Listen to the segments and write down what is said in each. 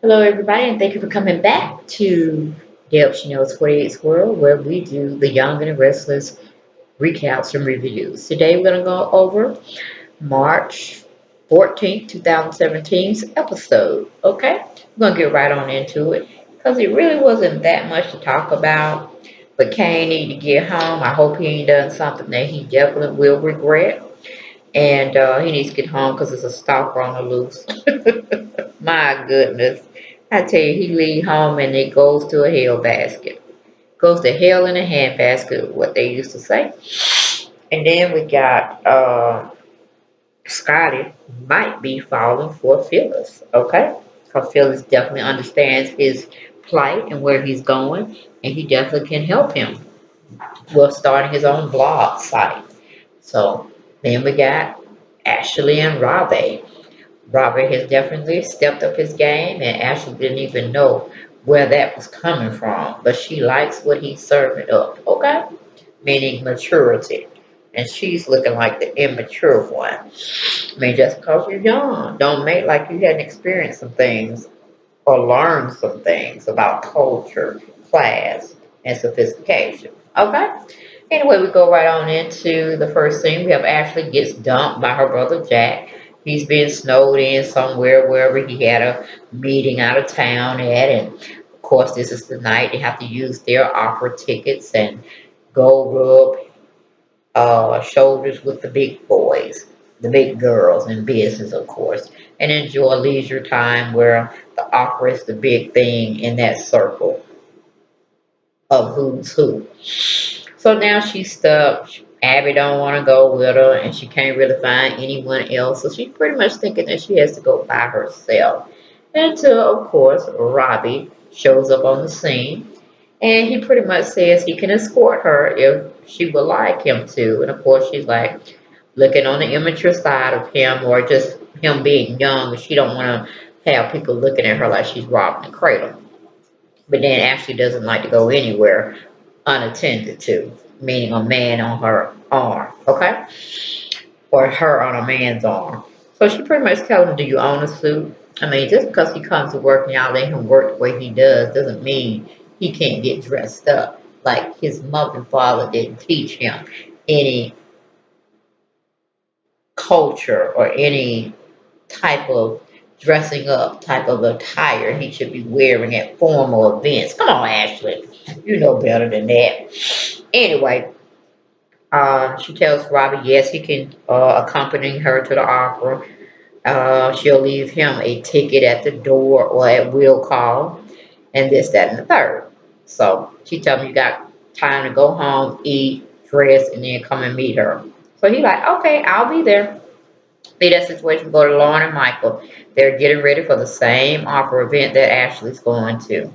Hello, everybody, and thank you for coming back to Deb Chanel's 48's World, where we do the Young and the Restless recaps and reviews. Today, we're going to go over March 14th, 2017's episode. Okay, we're going to get right on into it because it really wasn't that much to talk about. But Kane need to get home. I hope he ain't done something that he definitely will regret. And he needs to get home because there's a stalker on the loose. My goodness. I tell you, he leave home and it goes to a hell basket. Goes to hell in a handbasket, what they used to say. And then we got Scotty might be falling for Phyllis, okay? Because Phyllis definitely understands his plight and where he's going, and he definitely can help him. Well, starting his own blog site. So then we got Ashley and Robbie. Robert has definitely stepped up his game, and Ashley didn't even know where that was coming from, but she likes what he's serving up, okay? Meaning maturity. And she's looking like the immature one. I mean, just because you're young, don't make like you hadn't experienced some things or learned some things about culture, class, and sophistication, okay? Anyway, we go right on into the first scene. We have Ashley gets dumped by her brother Jack. He's being snowed in somewhere, wherever he had a meeting out of town at. And of course, this is the night they have to use their opera tickets and go rub shoulders with the big boys, the big girls in business, of course, and enjoy leisure time where the opera is the big thing in that circle of who's who. So now she's stuck. Abby don't want to go with her, and she can't really find anyone else. So she's pretty much thinking that she has to go by herself. Until, of course, Robbie shows up on the scene, and he pretty much says he can escort her if she would like him to. And of course, she's like looking on the immature side of him, or just him being young, and she don't want to have people looking at her like she's robbing the cradle. But then Ashley doesn't like to go anywhere unattended to, meaning a man on her arm, okay? Or her on a man's arm. So she pretty much tells him, do you own a suit? I mean, just because he comes to work and y'all let him work the way he does doesn't mean he can't get dressed up. Like his mother and father didn't teach him any culture or any type of dressing up type of attire he should be wearing at formal events. Come on, Ashley. You know better than that. Anyway, she tells Robbie, yes, he can accompany her to the opera. She'll leave him a ticket at the door or at will call, and this, that, and the third. So she tells me you got time to go home, eat, dress, and then come and meet her. So he like, okay, I'll be there. See that situation, go to Lauren and Michael. They're getting ready for the same opera event that Ashley's going to.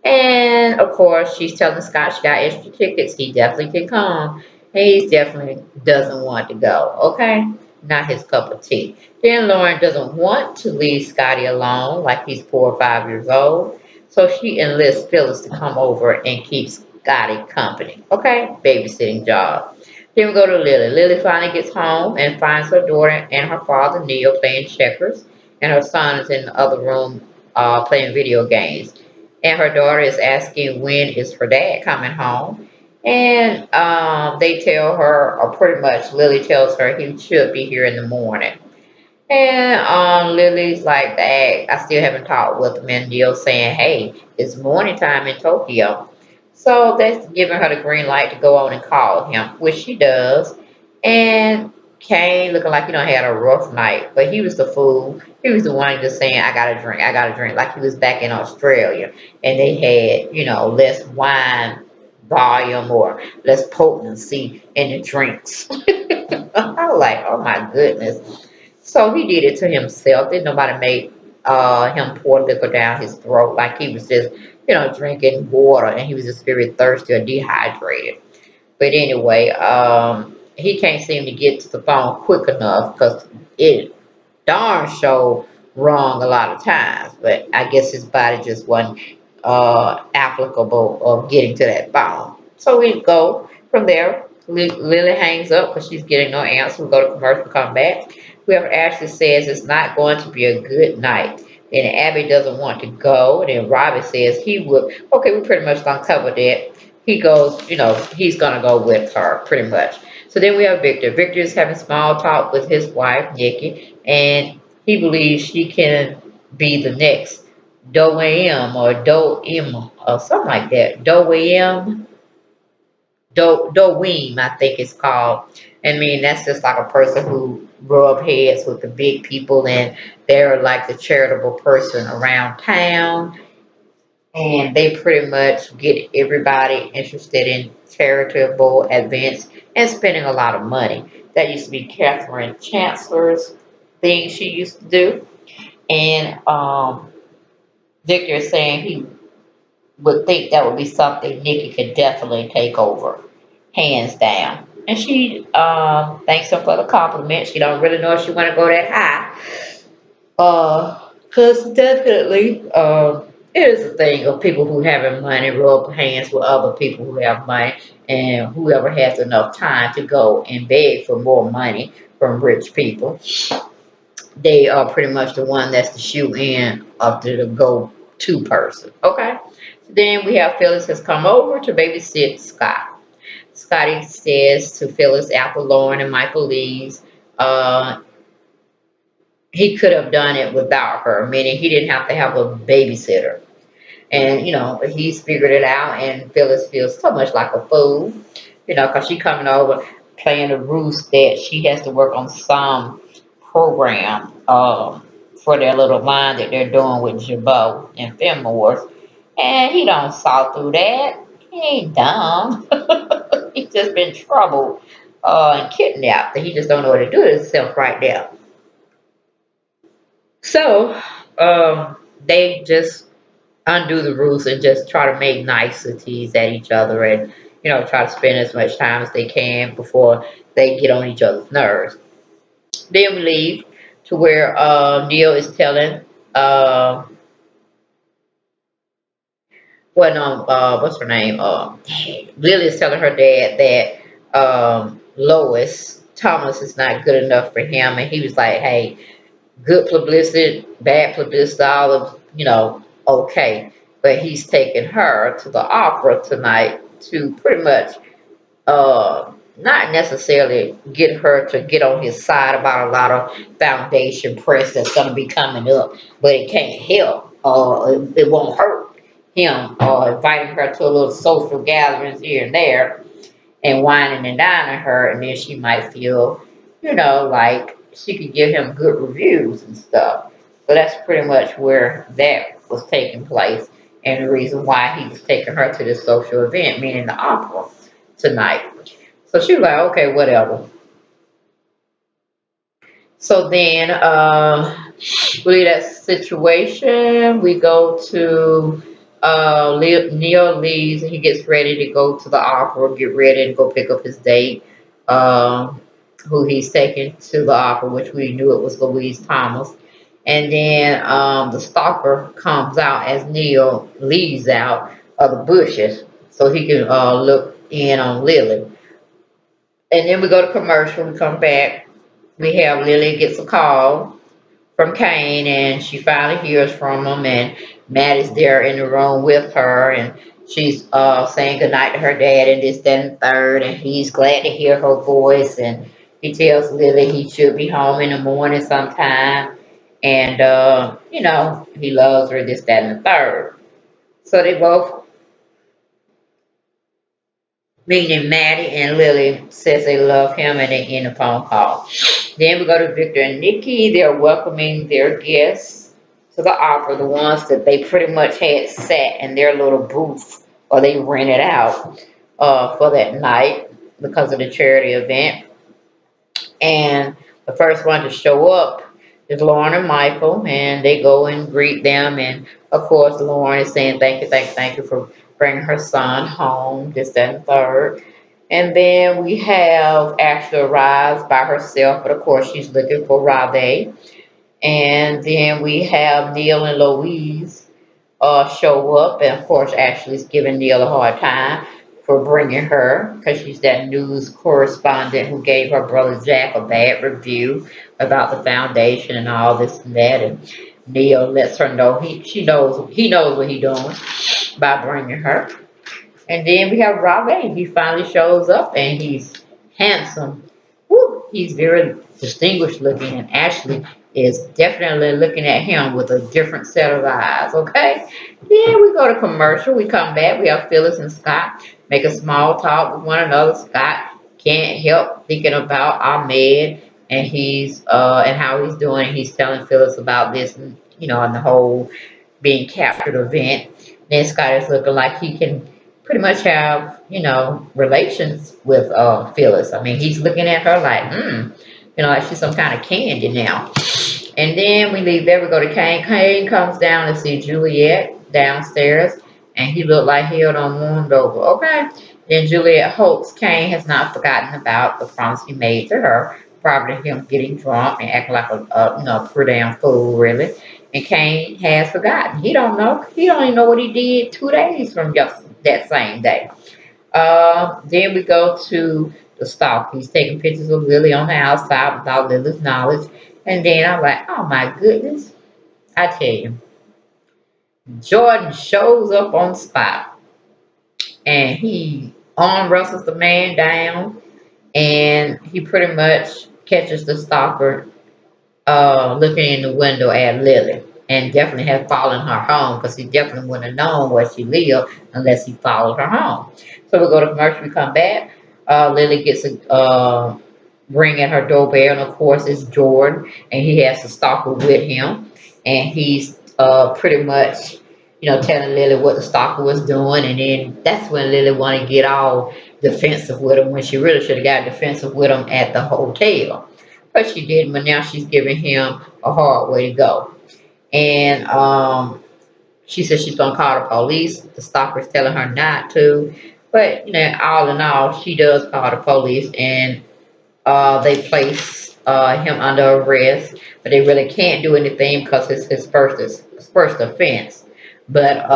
And of course, she's telling Scott she got extra tickets. He definitely can come. He definitely doesn't want to go. Okay? Not his cup of tea. Then Lauren doesn't want to leave Scotty alone like he's 4 or 5 years old. So she enlists Phyllis to come over and keep Scotty company. Okay? Babysitting job. Then we go to Lily. Lily finally gets home and finds her daughter and her father, Neil, playing checkers. And her son is in the other room playing video games, and her daughter is asking when is her dad coming home. And they tell her, or pretty much Lily tells her he should be here in the morning. And Lily's like, Dad, I still haven't talked with him. And Neil saying, hey, it's morning time in Tokyo. So that's giving her the green light to go on and call him, which she does. And Kane looking like had a rough night, but he was the fool. He was the one just saying, I got to drink, like he was back in Australia and they had, less wine volume or less potency in the drinks. I was like, oh my goodness. So he did it to himself. Didn't nobody make him pour liquor down his throat like he was just, drinking water and he was just very thirsty or dehydrated. But anyway, he can't seem to get to the phone quick enough because it darn sure wrong a lot of times. But I guess his body just wasn't applicable of getting to that phone. So we go from there. Lily hangs up because she's getting no answer. We go to commercial, come back. Whoever Ashley says it's not going to be a good night. And Abby doesn't want to go. And then Robbie says he would. Okay, we pretty much done covered that. He goes, he's gonna go with her pretty much. So then we have Victor. Victor is having small talk with his wife Nikki, and he believes she can be the next Doem or Doem or something like that. Doem, I think it's called. I mean, that's just like a person who rub heads with the big people, and they're like the charitable person around town, and they pretty much get everybody interested in charitable events and spending a lot of money. That used to be Catherine Chancellor's thing she used to do, and Victor is saying he would think that would be something Nikki could definitely take over, hands down. And she thanks him for the compliment. She don't really know if she want to go that high. Cause definitely, it is a thing of people who having money rub hands with other people who have money, and whoever has enough time to go and beg for more money from rich people, they are pretty much the one that's the shoe in of the go-to person. Okay. Then we have Phyllis has come over to babysit Scott. Scotty says to Phyllis after Lauren and Michael leaves, uh, he could have done it without her, meaning he didn't have to have a babysitter. And, he's figured it out, and Phyllis feels so much like a fool, because she coming over playing the roost that she has to work on some program for their little line that they're doing with Jabot and Fenmore's. And he don't saw through that. He ain't dumb. He's just been troubled and kidnapped. And he just don't know what to do with himself right now. So they just undo the rules and just try to make niceties at each other, and try to spend as much time as they can before they get on each other's nerves. Then we leave to where Neil is telling what's her name? Lily is telling her dad that Lois Thomas is not good enough for him, and he was like, "Hey, good publicity, bad publicity, all of okay." But he's taking her to the opera tonight to pretty much not necessarily get her to get on his side about a lot of foundation press that's going to be coming up, but it can't help. It won't hurt him inviting her to a little social gatherings here and there and whining and dining her, and then she might feel, like she could give him good reviews and stuff. So that's pretty much where that was taking place, and the reason why he was taking her to this social event, meaning the opera tonight. So she was like, okay, whatever. So then we leave that situation. We go to Neil leaves and he gets ready to go to the opera, get ready and go pick up his date, who he's taking to the opera, which we knew it was Louise Thomas. And then the stalker comes out as Neil leaves out of the bushes so he can look in on Lily. And then we go to commercial, we come back, we have Lily gets a call from Kane, and she finally hears from him, and Matt is there in the room with her, and she's saying goodnight to her dad and this, that, and the third, and he's glad to hear her voice, and he tells Lily he should be home in the morning sometime, and he loves her, this, that, and the third. So they both, meaning Maddie and Lily, says they love him, and they end the phone call. Then we go to Victor and Nikki. They're welcoming their guests to the opera, the ones that they pretty much had sat in their little booth or they rented out for that night because of the charity event. And the first one to show up is Lauren and Michael, and they go and greet them. And of course, Lauren is saying thank you for bringing her son home, this, that, and third. And then we have Ashley arrives by herself, but of course she's looking for Rade. And then we have Neil and Louise show up, and of course Ashley's giving Neil a hard time for bringing her because she's that news correspondent who gave her brother Jack a bad review about the foundation and all this and that. And Neil lets her know he knows what he's doing by bringing her. And then we have Robbie. He finally shows up and he's handsome. Woo, he's very distinguished looking, and Ashley is definitely looking at him with a different set of eyes, okay? Then we go to commercial. We come back. We have Phyllis and Scott make a small talk with one another. Scott can't help thinking about Ahmed and and how he's doing. He's telling Phyllis about this, and and the whole being captured event. Then Scott is looking like he can pretty much have, relations with Phyllis. I mean, he's looking at her like, like she's some kind of candy now. And then we leave there, we go to Kane. Kane comes down and see Juliet downstairs, and he looked like he had on warmed over. Okay. Then Juliet hopes Kane has not forgotten about the promise he made to her prior to him getting drunk and acting like a pretty damn fool, really. And Kane has forgotten. He don't know. He don't even know what he did 2 days from just that same day. Then we go to the stock. He's taking pictures of Lily on the outside without Lily's knowledge. And then I'm like, oh my goodness. I tell you, Jordan shows up on the spot and he arm wrestles the man down and he pretty much catches the stalker looking in the window at Lily and definitely has followed her home because he definitely wouldn't have known where she lived unless he followed her home. So we go to commercial, we come back. Lily gets a ring at her doorbell, and of course it's Jordan, and he has the stalker with him, and he's pretty much, telling Lily what the stalker was doing, and then that's when Lily want to get all defensive with him when she really should have got defensive with him at the hotel. But she didn't, but now she's giving him a hard way to go. And she said she's gonna call the police. The stalker's telling her not to. But all in all, she does call the police, and they place him under arrest. But they really can't do anything because it's his first offense. But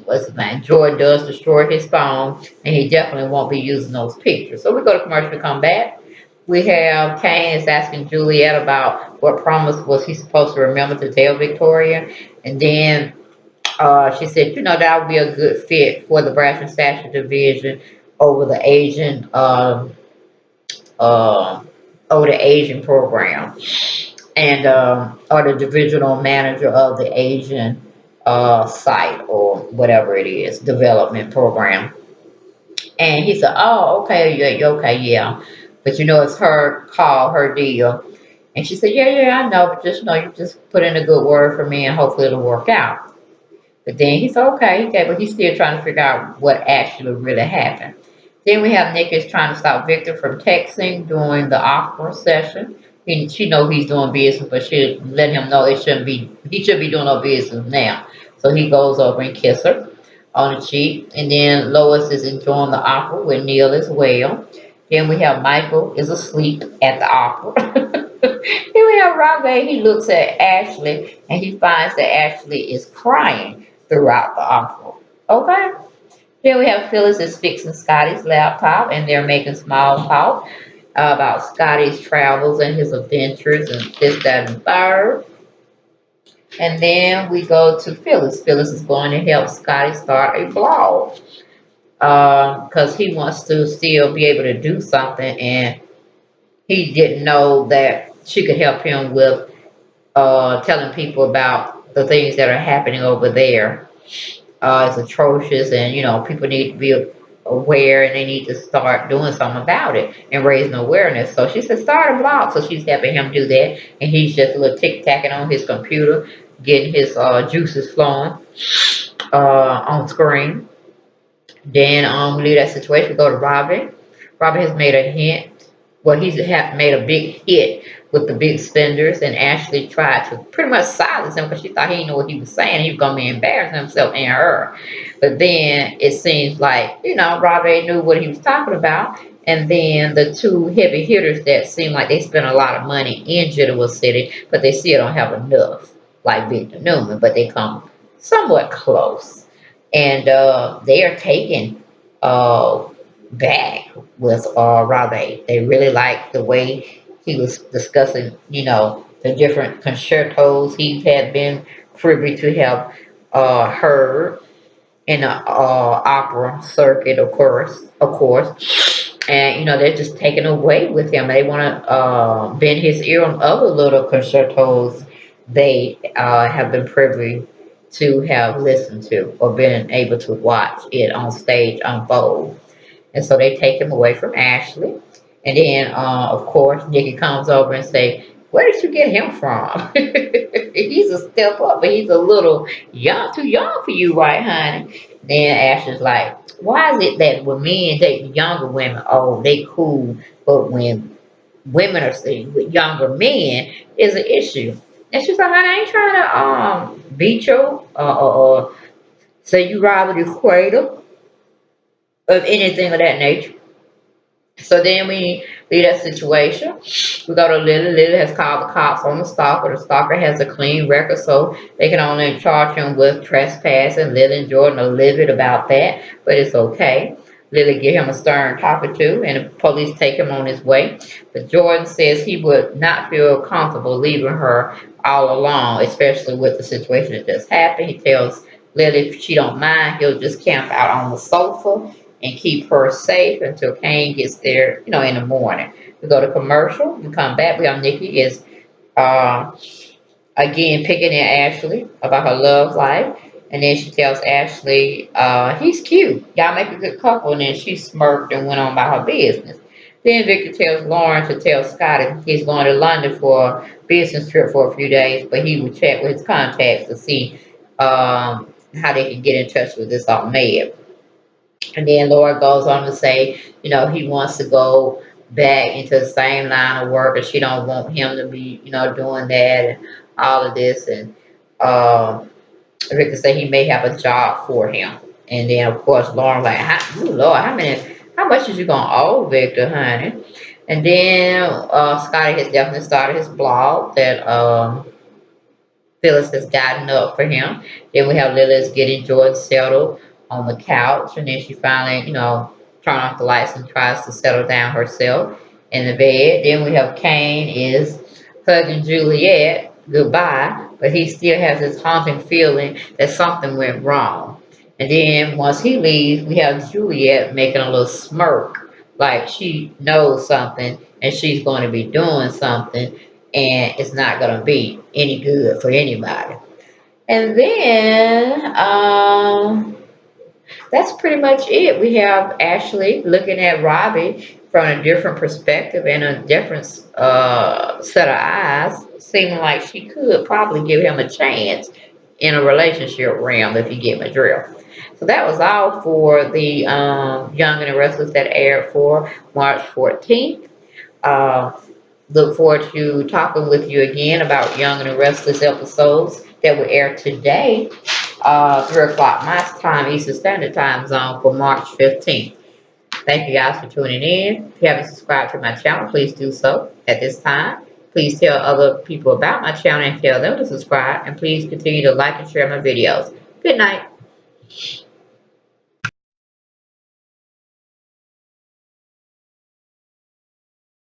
what's his name? Jordan does destroy his phone, and he definitely won't be using those pictures. So we go to commercial to come back. We have Kane is asking Juliet about what promise was he supposed to remember to tell Victoria. And then she said, that would be a good fit for the Brass and Statue Division over the Asian uh, over the Asian program. And or the divisional manager of the Asian site or whatever it is, development program. And he said, oh, okay, yeah, okay, yeah. But it's her call, her deal. And she said, yeah, yeah, I know, but just know you just put in a good word for me and hopefully it'll work out. But then he said, okay, but he's still trying to figure out what actually really happened. Then we have Nick is trying to stop Victor from texting during the opera session. She know he's doing business, but she let him know he should be doing no business now. So he goes over and kisses her on the cheek. And then Lois is enjoying the opera with Neil as well. Then we have Michael is asleep at the opera. Then we have Robbie. He looks at Ashley and he finds that Ashley is crying throughout the opera. Okay. Then we have Phyllis is fixing Scotty's laptop and they're making small talk about Scotty's travels and his adventures and this, that, and the third. And then we go to Phyllis. Phyllis is going to help Scotty start a blog because he wants to still be able to do something, and he didn't know that she could help him with telling people about the things that are happening over there. It's atrocious, and people need to be aware, and they need to start doing something about it and raising awareness. So she said, start a blog. So she's helping him do that, and he's just a little tick tacking on his computer, getting his juices flowing on screen. Then we leave that situation. We go to Robin. Robin has made a hint. Well, he's made a big hit with the big spenders, and Ashley tried to pretty much silence him because she thought he didn't know what he was saying. He was going to be embarrassing himself and her. But then it seems like, Robin knew what he was talking about. And then the two heavy hitters that seem like they spent a lot of money in Genoa City, but they still don't have enough, like Victor Newman, but they come somewhat close. And they are taken back with Rabe. They really like the way he was discussing, the different concertos he had been privy to have heard in the opera circuit, of course. And they're just taken away with him. They want to bend his ear on other little concertos they have been privy to have listened to or been able to watch it on stage unfold. And so they take him away from Ashley. And then, of course, Nikki comes over and say, "Where did you get him from?" He's a step up, but he's a little young, too young for you, right, honey? Then Ashley's like, "Why is it that when men date younger women, oh, they cool, but when women are seen with younger men, is an issue?" And she's like, "Honey, I ain't trying to beat you or say you robbed the cradle of anything of that nature." So then we leave that situation. We go to Lily. Lily has called the cops on the stalker. The stalker has a clean record, so they can only charge him with trespassing. Lily and Jordan are livid about that, but it's okay. Lily give him a stern talking to, and the police take him on his way. But Jordan says he would not feel comfortable leaving her all alone, especially with the situation that just happened. He tells Lily if she don't mind, he'll just camp out on the sofa and keep her safe until Kane gets there, in the morning. We go to commercial, we come back. We have Nikki is uh, again picking at Ashley about her love life. And then she tells Ashley, he's cute. Y'all make a good couple. And then she smirked and went on about her business. Then Victor tells Lauren to tell Scotty he's going to London for a business trip for a few days, but he would check with his contacts to see how they can get in touch with this old maid. And then Laura goes on to say, he wants to go back into the same line of work, and she don't want him to be, doing that and all of this. And uh, Victor said he may have a job for him. And then of course Lauren like, ooh, Lord, how much is you gonna owe Victor, honey? And then Scotty has definitely started his blog that Phyllis has gotten up for him. Then we have Lilith getting George settled on the couch, and then she finally, turns off the lights and tries to settle down herself in the bed. Then we have Kane is hugging Juliet goodbye, but he still has this haunting feeling that something went wrong. And then once he leaves, we have Juliet making a little smirk, like she knows something and she's going to be doing something, and it's not going to be any good for anybody. And then that's pretty much it. We have Ashley looking at Robbie from a different perspective and a different set of eyes, seeming like she could probably give him a chance in a relationship realm, if you get my drift. So that was all for the Young and the Restless that aired for March 14th. Uh, Look forward to talking with you again about Young and the Restless episodes that will air today, 3 o'clock my time, Eastern Standard Time Zone for March 15th. Thank you guys for tuning in. If you haven't subscribed to my channel, please do so at this time. Please tell other people about my channel and tell them to subscribe. And please continue to like and share my videos. Good night.